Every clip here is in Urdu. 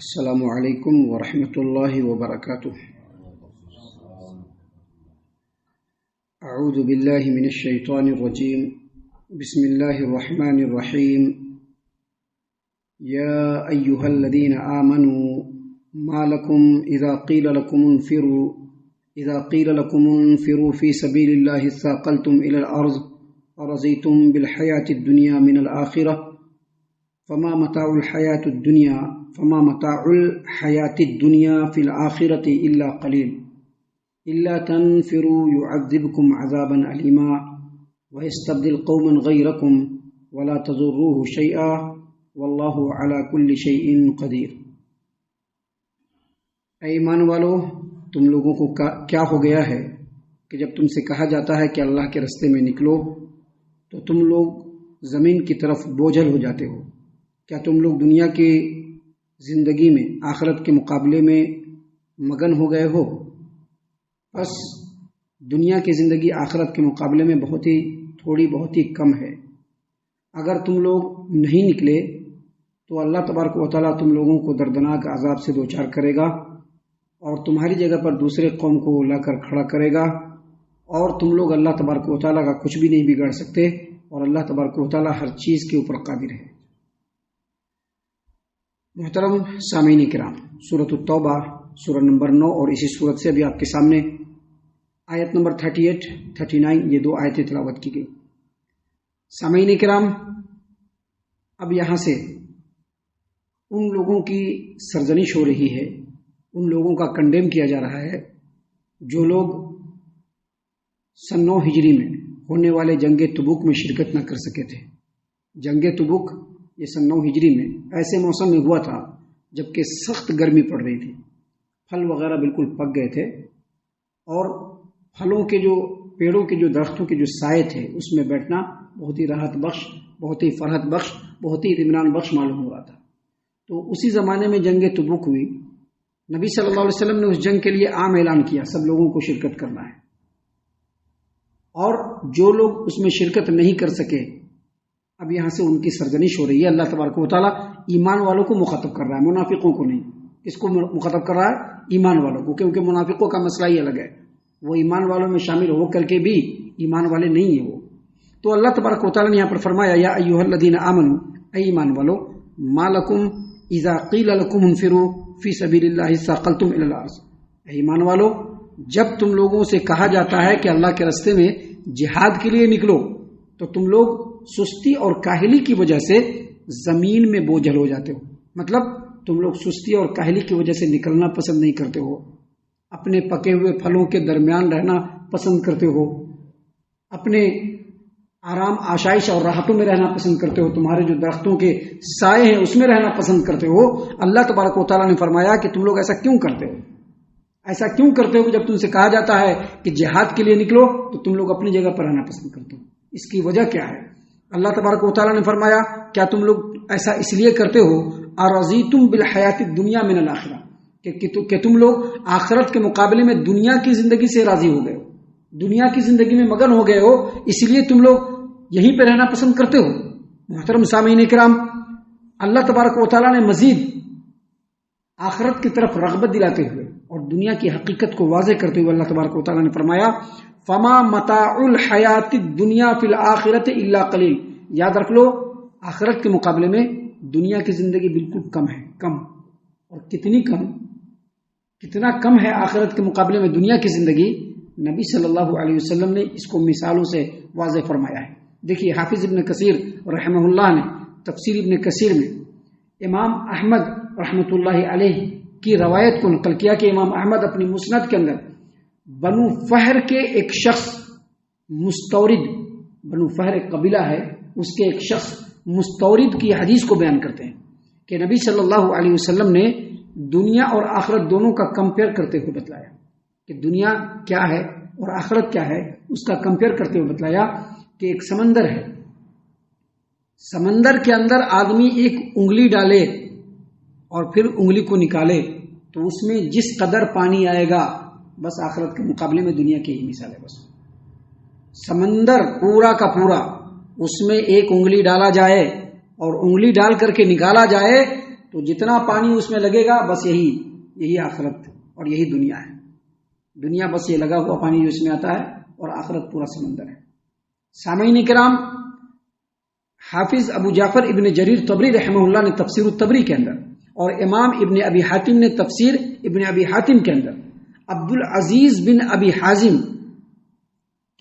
السلام علیکم ورحمۃ اللہ وبرکاتہ۔ اعوذ باللہ من الشیطان الرجیم، بسم اللہ الرحمن الرحیم۔ یا ایہا الذین آمنوا ما لکم اذا قیل لکم انفروا فی سبیل اللہ اثاقلتم الی الارض ورضیتم بالحیاة الدنیا من الآخرہ فما متاع الحیاة الدنیا فی الآخرة الا قلیل الا تنفروا يعذبكم عذابا علیما ويستبدل قوما غیرکم ولا تضروه شیئا واللہ علی کل شیء قدیر۔ اے ایمان والو، تم لوگوں کو کیا ہو گیا ہے کہ جب تم سے کہا جاتا ہے کہ اللہ کے راستے میں نکلو تو تم لوگ زمین کی طرف بوجھل ہو جاتے ہو؟ کیا تم لوگ دنیا کی زندگی میں آخرت کے مقابلے میں مگن ہو گئے ہو؟ بس دنیا کی زندگی آخرت کے مقابلے میں بہت ہی کم ہے۔ اگر تم لوگ نہیں نکلے تو اللہ تبارک و تعالیٰ تم لوگوں کو دردناک عذاب سے دوچار کرے گا اور تمہاری جگہ پر دوسرے قوم کو لا کر کھڑا کرے گا، اور تم لوگ اللہ تبارک و تعالیٰ کا کچھ بھی نہیں بگاڑ سکتے، اور اللہ تبارک و تعالیٰ ہر چیز کے اوپر قادر ہے۔ محترم سامعین کرام، سورۃ التوبہ سورہ نمبر 9 اور اسی سورت سے ابھی آپ کے سامنے آیت نمبر 38 39 یہ دو آیتیں تلاوت کی گئی۔ سامعین کرام، اب یہاں سے ان لوگوں کی سرزنش ہو رہی ہے، ان لوگوں کا کنڈیم کیا جا رہا ہے جو لوگ سن 9 ہجری میں ہونے والے جنگ تبوک میں شرکت نہ کر سکے تھے۔ جنگ تبوک یہ سن 9 ہجری میں ایسے موسم میں ہوا تھا جبکہ سخت گرمی پڑ رہی تھی، پھل وغیرہ بالکل پک گئے تھے، اور پھلوں کے جو پیڑوں کے جو درختوں کے جو سائے تھے اس میں بیٹھنا بہت ہی راحت بخش، بہت ہی فرحت بخش، بہت ہی اطمینان بخش معلوم ہو رہا تھا۔ تو اسی زمانے میں جنگ تبوک ہوئی۔ نبی صلی اللہ علیہ وسلم نے اس جنگ کے لیے عام اعلان کیا، سب لوگوں کو شرکت کرنا ہے، اور جو لوگ اس میں شرکت نہیں کر سکے اب یہاں سے ان کی سرزنش ہو رہی ہے۔ اللہ تبارک و تعالیٰ ایمان والوں کو مخاطب کر رہا ہے، منافقوں کو نہیں۔ کس کو مخاطب کر رہا ہے؟ ایمان والوں کو، کیونکہ منافقوں کا مسئلہ ہی الگ ہے، وہ ایمان والوں میں شامل ہو کر کے بھی ایمان والے نہیں ہیں وہ۔ تو اللہ تبارک و تعالیٰ نے یہاں پر فرمایا، یا ایھا الذین آمنوا، اے ایمان والو، ما لکم اذا قیل لکم انفروا فی سبیل اللہ ثاقلتم الی الارض۔ اے ایمان والو، جب تم لوگوں سے کہا جاتا ہے کہ اللہ کے راستے میں جہاد کے لیے نکلو تو تم لوگ سستی اور کاہلی کی وجہ سے زمین میں بوجھل ہو جاتے ہو۔ مطلب تم لوگ سستی اور کاہلی کی وجہ سے نکلنا پسند نہیں کرتے ہو، اپنے پکے ہوئے پھلوں کے درمیان رہنا پسند کرتے ہو، اپنے آرام آشائش اور راحتوں میں رہنا پسند کرتے ہو، تمہارے جو درختوں کے سائے ہیں اس میں رہنا پسند کرتے ہو۔ اللہ تبارک و تعالیٰ نے فرمایا کہ تم لوگ ایسا کیوں کرتے ہو؟ ایسا کیوں کرتے ہو کہ جب تم سے کہا جاتا ہے کہ جہاد کے لیے نکلو تو تم لوگ اپنی جگہ پر رہنا پسند کرتے ہو؟ اس کی وجہ کیا ہے؟ اللہ تبارک و تعالیٰ نے فرمایا، کیا تم لوگ ایسا اس لیے کرتے ہو ارضیتم بالحیات الدنیا من الآخرہ، کہ تم لوگ آخرت کے مقابلے میں دنیا کی زندگی سے راضی ہو گئے ہو، دنیا کی زندگی میں مگن ہو گئے ہو، اس لیے تم لوگ یہیں پہ رہنا پسند کرتے ہو۔ محترم سامعین کرام، اللہ تبارک و تعالیٰ نے مزید آخرت کی طرف رغبت دلاتے ہوئے اور دنیا کی حقیقت کو واضح کرتے ہوئے اللہ تبارک و تعالیٰ نے فرمایا، فما متاع الحیات الدنیا فی الآخرۃ الا قلیل۔ یاد رکھ لو، آخرت کے مقابلے میں دنیا کی زندگی بالکل کم ہے، کم، اور کتنا کم ہے آخرت کے مقابلے میں دنیا کی زندگی، نبی صلی اللہ علیہ وسلم نے اس کو مثالوں سے واضح فرمایا ہے۔ دیکھیے، حافظ ابن کثیر رحمہ اللہ نے تفسیر ابن کثیر میں امام احمد رحمۃ اللہ علیہ کی روایت کو نقل کیا کہ امام احمد اپنی مسند کے اندر بنو فہر کے ایک شخص مستورد، بنو فہر ایک قبیلہ ہے، اس کے ایک شخص مستورد کی حدیث کو بیان کرتے ہیں کہ نبی صلی اللہ علیہ وسلم نے دنیا اور آخرت دونوں کا کمپیئر کرتے ہوئے بتلایا کہ دنیا کیا ہے اور آخرت کیا ہے، اس کا کمپیئر کرتے ہوئے بتلایا کہ ایک سمندر ہے، سمندر کے اندر آدمی ایک انگلی ڈالے اور پھر انگلی کو نکالے تو اس میں جس قدر پانی آئے گا، بس آخرت کے مقابلے میں دنیا کی ہی مثال ہے۔ بس سمندر پورا کا پورا، اس میں ایک انگلی ڈالا جائے اور انگلی ڈال کر کے نکالا جائے تو جتنا پانی اس میں لگے گا بس یہی آخرت اور یہی دنیا ہے. دنیا بس یہ لگا ہوا پانی جو اس میں آتا ہے، اور آخرت پورا سمندر ہے. سامعین کرام، حافظ ابو جعفر ابن جریر طبری رحمہ اللہ نے تفسیر الطبری کے اندر، اور امام ابن ابی حاتم نے تفسیر ابن ابی حاتم کے اندر عبد العزیز بن ابی حازم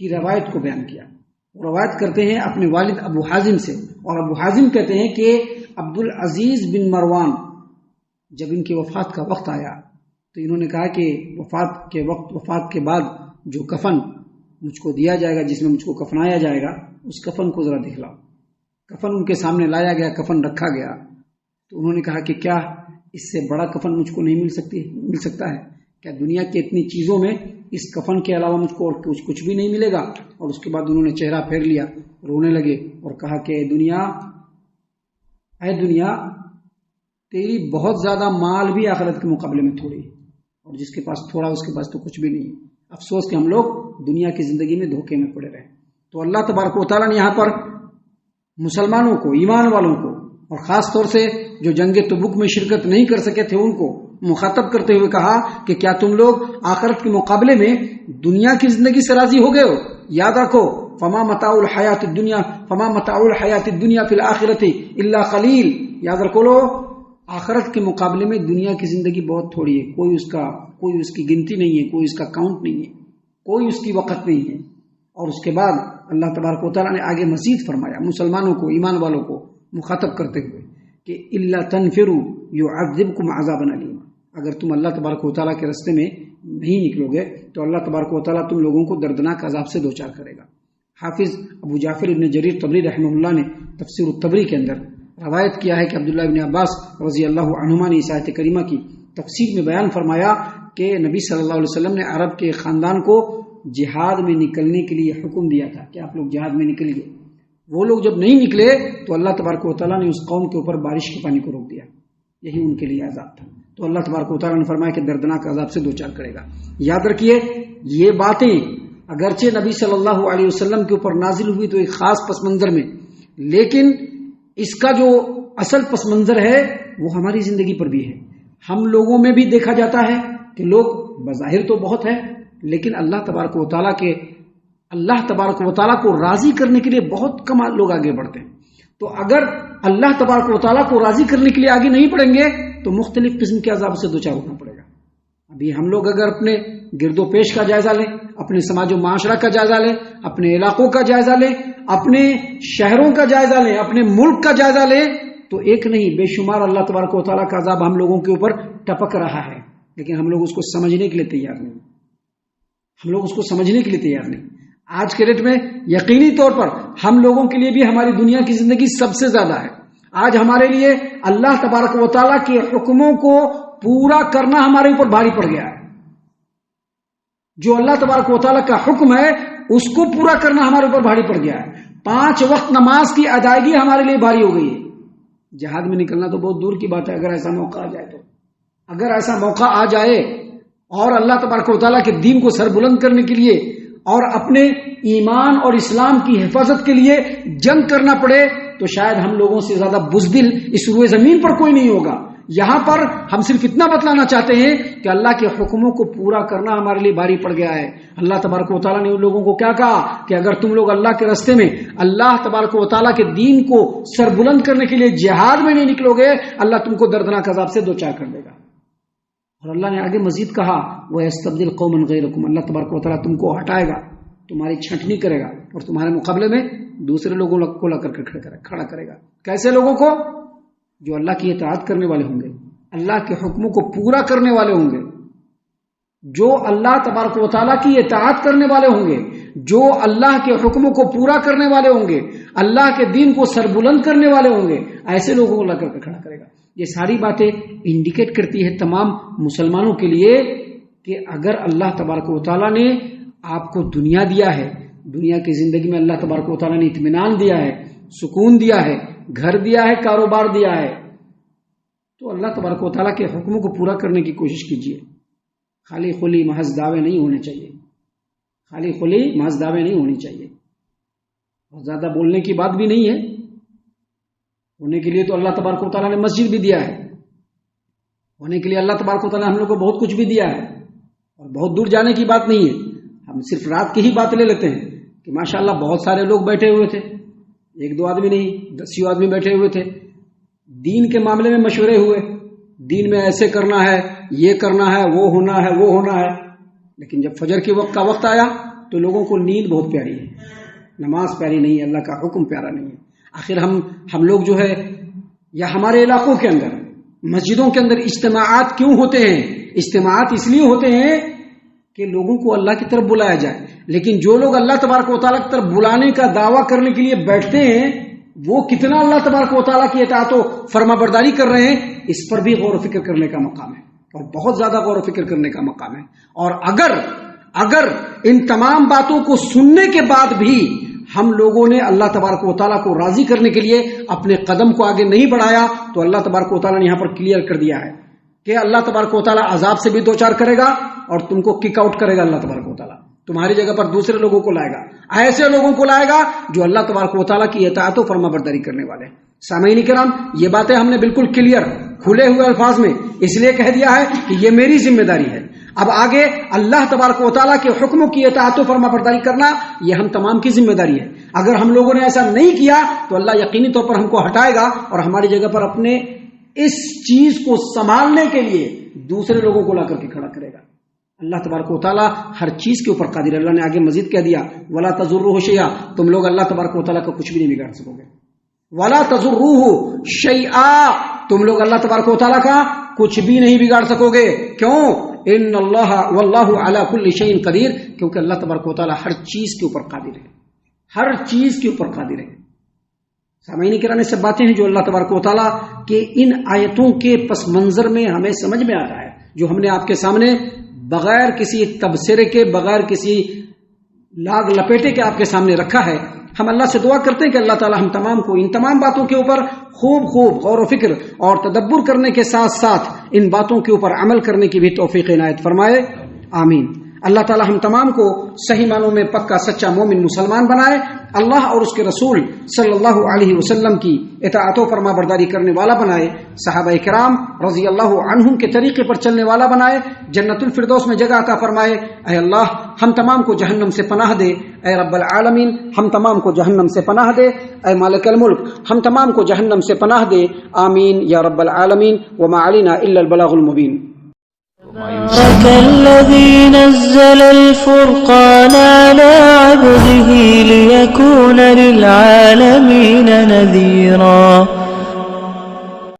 کی روایت کو بیان کیا. وہ روایت کرتے ہیں اپنے والد ابو حازم سے، اور ابو حازم کہتے ہیں کہ عبد العزیز بن مروان جب ان کی وفات کا وقت آیا تو انہوں نے کہا کہ وفات کے بعد جو کفن مجھ کو دیا جائے گا، جس میں مجھ کو کفنایا جائے گا، اس کفن کو ذرا دکھلاؤ. کفن ان کے سامنے لایا گیا، کفن رکھا گیا. تو انہوں نے کہا کہ کیا اس سے بڑا کفن مجھ کو نہیں مل سکتا ہے؟ کیا دنیا کی اتنی چیزوں میں اس کفن کے علاوہ مجھ کو اور کچھ بھی نہیں ملے گا؟ اور اس کے بعد انہوں نے چہرہ پھیر لیا، رونے لگے اور کہا کہ اے دنیا تیری بہت زیادہ مال بھی آخرت کے مقابلے میں تھوڑی، اور جس کے پاس تھوڑا اس کے پاس تو کچھ بھی نہیں. افسوس کہ ہم لوگ دنیا کی زندگی میں دھوکے میں پڑے رہے. تو اللہ تبارک و تعالیٰ نے یہاں پر مسلمانوں کو، ایمان والوں کو، اور خاص طور سے جو جنگ تبوک میں شرکت نہیں کر سکے تھے ان کو مخاطب کرتے ہوئے کہا کہ کیا تم لوگ آخرت کے مقابلے میں دنیا کی زندگی سے راضی ہو گئے ہو؟ یاد رکھو، فما متاع الحیات الدنیا فی الآخرۃ الا قلیل. یاد رکھو لو، آخرت کے مقابلے میں دنیا کی زندگی بہت تھوڑی ہے. کوئی اس کی گنتی نہیں ہے، کوئی اس کا کاؤنٹ نہیں ہے، کوئی اس کی وقت نہیں ہے. اور اس کے بعد اللہ تبارک و تعالیٰ نے آگے مزید فرمایا مسلمانوں کو، ایمان والوں کو مخاطب کرتے ہوئے کہ الا تنفروا يعذبكم عذابا الیما. اگر تم اللہ تبارک و تعالیٰ کے راستے میں نہیں نکلو گے تو اللہ تبارک و تعالیٰ تم لوگوں کو دردناک عذاب سے دوچار کرے گا. حافظ ابو جعفر ابن جریر طبری رحمہ اللہ نے تفسیر الطبری کے اندر روایت کیا ہے کہ عبداللہ ابن عباس رضی اللہ عنہما نے اس آیت کریمہ کی تفسیر میں بیان فرمایا کہ نبی صلی اللہ علیہ وسلم نے عرب کے خاندان کو جہاد میں نکلنے کے لیے حکم دیا تھا کہ آپ لوگ جہاد میں نکلیے. وہ لوگ جب نہیں نکلے تو اللہ تبارک و تعالیٰ نے اس قوم کے اوپر بارش کے پانی کو روک دیا. یہی ان کے لیے عذاب تھا. تو اللہ تبارک و تعالیٰ نے فرمایا کہ دردناک عذاب سے دوچار کرے گا. یاد رکھیے، یہ باتیں اگرچہ نبی صلی اللہ علیہ وسلم کے اوپر نازل ہوئی تو ایک خاص پس منظر میں، لیکن اس کا جو اصل پس منظر ہے وہ ہماری زندگی پر بھی ہے. ہم لوگوں میں بھی دیکھا جاتا ہے کہ لوگ بظاہر تو بہت ہے، لیکن اللہ تبارک و تعالیٰ کو راضی کرنے کے لیے بہت کم لوگ آگے بڑھتے ہیں. تو اگر اللہ تبارک و تعالیٰ کو راضی کرنے کے لیے آگے نہیں بڑھیں گے تو مختلف قسم کے عذاب سے دوچار ہونا پڑے گا. ابھی ہم لوگ اگر اپنے گرد و پیش کا جائزہ لیں، اپنے سماج و معاشرہ کا جائزہ لیں، اپنے علاقوں کا جائزہ لیں، اپنے شہروں کا جائزہ لیں، اپنے ملک کا جائزہ لیں، تو ایک نہیں بے شمار اللہ تبارک و تعالیٰ کا عذاب ہم لوگوں کے اوپر ٹپک رہا ہے. لیکن ہم لوگ اس کو سمجھنے کے لیے تیار نہیں. آج کے ڈیٹ میں یقینی طور پر ہم لوگوں کے لیے بھی ہماری دنیا کی زندگی سب سے زیادہ ہے. آج ہمارے لیے اللہ تبارک و تعالیٰ کے حکموں کو پورا کرنا ہمارے اوپر بھاری پڑ گیا ہے. جو اللہ تبارک و تعالیٰ کا حکم ہے اس کو پورا کرنا ہمارے اوپر بھاری پڑ گیا ہے. 5 وقت نماز کی ادائیگی ہمارے لیے بھاری ہو گئی ہے. جہاد میں نکلنا تو بہت دور کی بات ہے. اگر ایسا موقع آ جائے اور اللہ تبارک و تعالیٰ کے دین کو سر بلند کرنے کے لیے اور اپنے ایمان اور اسلام کی حفاظت کے لیے جنگ کرنا پڑے تو شاید ہم لوگوں سے زیادہ بزدل اس روئے زمین پر کوئی نہیں ہوگا. یہاں پر ہم صرف اتنا بتلانا چاہتے ہیں کہ اللہ کے حکموں کو پورا کرنا ہمارے لیے بھاری پڑ گیا ہے. اللہ تبارک و تعالیٰ نے ان لوگوں کو کیا کہا کہ اگر تم لوگ اللہ کے راستے میں اللہ تبارک و تعالیٰ کے دین کو سر بلند کرنے کے لیے جہاد میں نہیں نکلو گے، اللہ تم کو دردناک عذاب سے دوچار کر دے گا. اور اللہ نے آگے مزید کہا وَيَسْتَبْدِلْ قَوْمًا غَيْرَكُمْ. اللہ تبارک و تعالیٰ تم کو ہٹائے گا، تمہاری چھٹنی کرے گا اور تمہارے مقابلے میں دوسرے لوگوں کو لا کر کھڑا کرے گا. کیسے لوگوں کو؟ جو اللہ کی اطاعت کرنے والے ہوں گے، اللہ کے حکموں کو پورا کرنے والے ہوں گے، جو اللہ تبارک و تعالیٰ کی اطاعت کرنے والے ہوں گے، جو اللہ کے حکموں کو پورا کرنے والے ہوں گے، اللہ کے دین کو سربلند کرنے والے ہوں گے. ایسے لوگوں کو لا کر کھڑا کرے گا. یہ ساری باتیں انڈیکیٹ کرتی ہے تمام مسلمانوں کے لیے کہ اگر اللہ تبارک و تعالیٰ نے آپ کو دنیا دیا ہے، دنیا کی زندگی میں اللہ تبارک و تعالیٰ نے اطمینان دیا ہے، سکون دیا ہے، گھر دیا ہے، کاروبار دیا ہے، تو اللہ تبارک و تعالیٰ کے حکموں کو پورا کرنے کی کوشش کیجیے. خالی خلی محض دعوے نہیں ہونے چاہیے. اور زیادہ بولنے کی بات بھی نہیں ہے. ہونے کے لیے تو اللہ تبارک و تعالیٰ نے مسجد بھی دیا ہے، ہونے کے لیے اللہ تبارک و تعالیٰ ہم لوگ کو بہت کچھ بھی دیا ہے، اور بہت دور جانے کی بات نہیں ہے. ہم صرف رات کی ہی بات لے لیتے ہیں کہ ماشاءاللہ بہت سارے لوگ بیٹھے ہوئے تھے، ایک دو آدمی نہیں، دسیوں آدمی بیٹھے ہوئے تھے، دین کے معاملے میں مشورے ہوئے، دین میں ایسے کرنا ہے، یہ کرنا ہے، وہ ہونا ہے، وہ ہونا ہے. لیکن جب فجر کے وقت کا وقت آیا تو لوگوں کو نیند بہت پیاری ہے، نماز پیاری نہیں ہے، اللہ کا حکم پیارا نہیں ہے. آخر ہم لوگ جو ہے، یا ہمارے علاقوں کے اندر مسجدوں کے اندر اجتماعات کیوں ہوتے ہیں؟ اجتماعات اس لیے ہوتے ہیں کہ لوگوں کو اللہ کی طرف بلایا جائے. لیکن جو لوگ اللہ تبارک و تعالیٰ کی طرف بلانے کا دعویٰ کرنے کے لیے بیٹھتے ہیں، وہ کتنا اللہ تبارک و تعالیٰ کی اطاعت و فرما برداری کر رہے ہیں، اس پر بھی غور و فکر کرنے کا مقام ہے، اور بہت زیادہ غور و فکر کرنے کا مقام ہے. اور اگر ان تمام باتوں کو سننے کے بعد بھی ہم لوگوں نے اللہ تبارک و تعالیٰ کو راضی کرنے کے لیے اپنے قدم کو آگے نہیں بڑھایا، تو اللہ تبارک و تعالیٰ نے یہاں پر کلیئر کر دیا ہے کہ اللہ تبارک و تعالیٰ عذاب سے بھی دوچار کرے گا اور تم کو کک آؤٹ کرے گا. اللہ تبارک و تعالیٰ تمہاری جگہ پر دوسرے لوگوں کو لائے گا، ایسے لوگوں کو لائے گا جو اللہ تبارک و تعالیٰ کی اطاعت و فرما برداری کرنے والے ہیں. سامعین کرام، یہ باتیں ہم نے بالکل کلیئر کھلے ہوئے الفاظ میں اس لیے کہہ دیا ہے کہ یہ میری ذمہ داری ہے. اب آگے اللہ تبارک و تعالیٰ کے حکموں کی اطاعت و فرما برداری کرنا یہ ہم تمام کی ذمہ داری ہے. اگر ہم لوگوں نے ایسا نہیں کیا تو اللہ یقینی طور پر ہم کو ہٹائے گا اور ہماری جگہ پر اپنے اس چیز کو سنبھالنے کے لیے دوسرے لوگوں کو لا کر کے کھڑا کرے گا. اللہ تبارک و تعالیٰ ہر چیز کے اوپر قادر ہے. اللہ نے آگے مزید کہہ دیا ولا تضروہ شیئا، تم لوگ اللہ تبارک و تعالیٰ کو کچھ بھی نہیں بگاڑ سکو گے. ولا تضروہ شیئا، تم لوگ اللہ تبارک و تعالیٰ کا کچھ بھی نہیں بگاڑ سکو گے. کیوں؟ ان اللہ واللہ علی کل شیء قدیر، کیونکہ اللہ تبارک و تعالیٰ ہر چیز کے اوپر قادر ہے، ہر چیز کے اوپر قادر ہے. سامعین کرام، سے باتیں ہیں جو اللہ تبارک و تعالیٰ کے ان آیتوں کے پس منظر میں ہمیں سمجھ میں آ رہا ہے، جو ہم نے آپ کے سامنے بغیر کسی تبصرے کے، بغیر کسی لاگ لپیٹے کے آپ کے سامنے رکھا ہے. ہم اللہ سے دعا کرتے ہیں کہ اللہ تعالی ہم تمام کو ان تمام باتوں کے اوپر خوب غور و فکر اور تدبر کرنے کے ساتھ ساتھ ان باتوں کے اوپر عمل کرنے کی بھی توفیق عنایت فرمائے. آمین. اللہ تعالی ہم تمام کو صحیح معنوں میں پکا سچا مومن مسلمان بنائے، اللہ اور اس کے رسول صلی اللہ علیہ وسلم کی اطاعت و فرما برداری کرنے والا بنائے، صحابہ کرام رضی اللہ عنہم کے طریقے پر چلنے والا بنائے، جنت الفردوس میں جگہ عطا فرمائے. اے اللہ ہم تمام کو جہنم سے پناہ دے، اے رب العالمین ہم تمام کو جہنم سے پناہ دے، اے مالک الملک ہم تمام کو جہنم سے پناہ دے. آمین یا رب العالمین. وما علینا الا البلاغ المبین. تبارك الذي نزل الفرقان على عبده ليكون للعالمين نذيرا.